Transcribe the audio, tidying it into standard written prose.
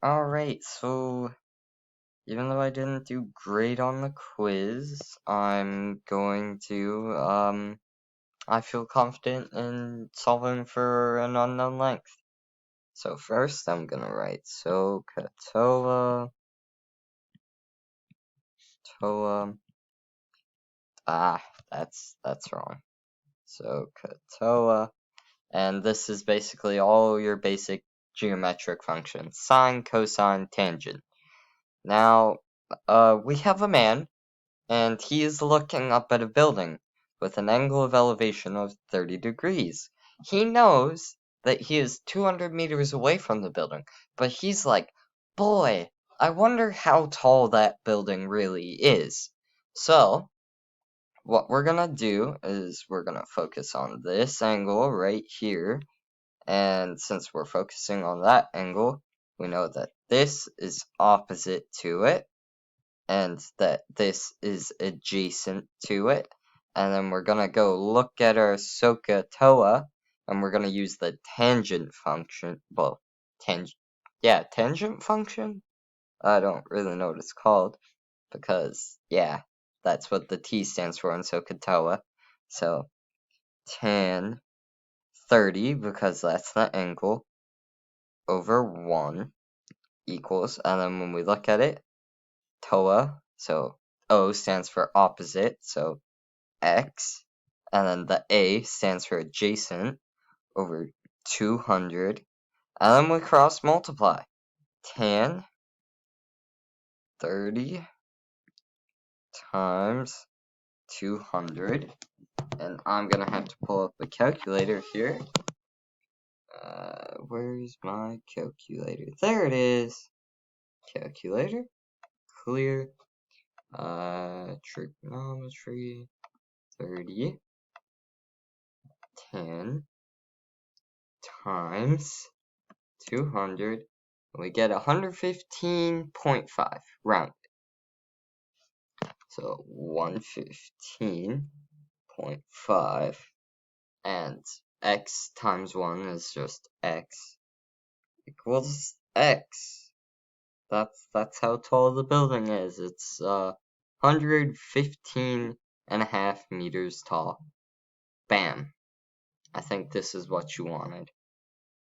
Alright, so even though I didn't do great on the quiz, I'm going to, I feel confident in solving for an unknown length. So first I'm gonna write SOHCAHTOA, that's wrong. SOHCAHTOA, and this is basically all your basic geometric functions: sine, cosine, tangent. Now, we have a man, and he is looking up at a building with an angle of elevation of 30 degrees. He knows that he is 200 meters away from the building, but he's like, boy, I wonder how tall that building really is. So, what we're gonna do is we're gonna focus on this angle right here, and since we're focusing on that angle, we know that this is opposite to it, and that this is adjacent to it. And then we're gonna go look at our SOHCAHTOA, and we're gonna use the tangent function. Well, tangent function? I don't really know what it's called, because, yeah, that's what the T stands for in SOHCAHTOA. So, tan 30, because that's the angle, over 1 equals, and then when we look at it, TOA, so O stands for opposite, so X, and then the A stands for adjacent, over 200, and then we cross multiply. Tan 30 times 200, and I'm gonna have to pull up a calculator here. Where's my calculator? There it is. Calculator, clear. Trigonometry, 30, 10 times 200, and we get 115.5, round. So 115.5, and x times 1 is just x, equals x. That's how tall the building is. It's 115.5 meters tall. Bam. I think this is what you wanted.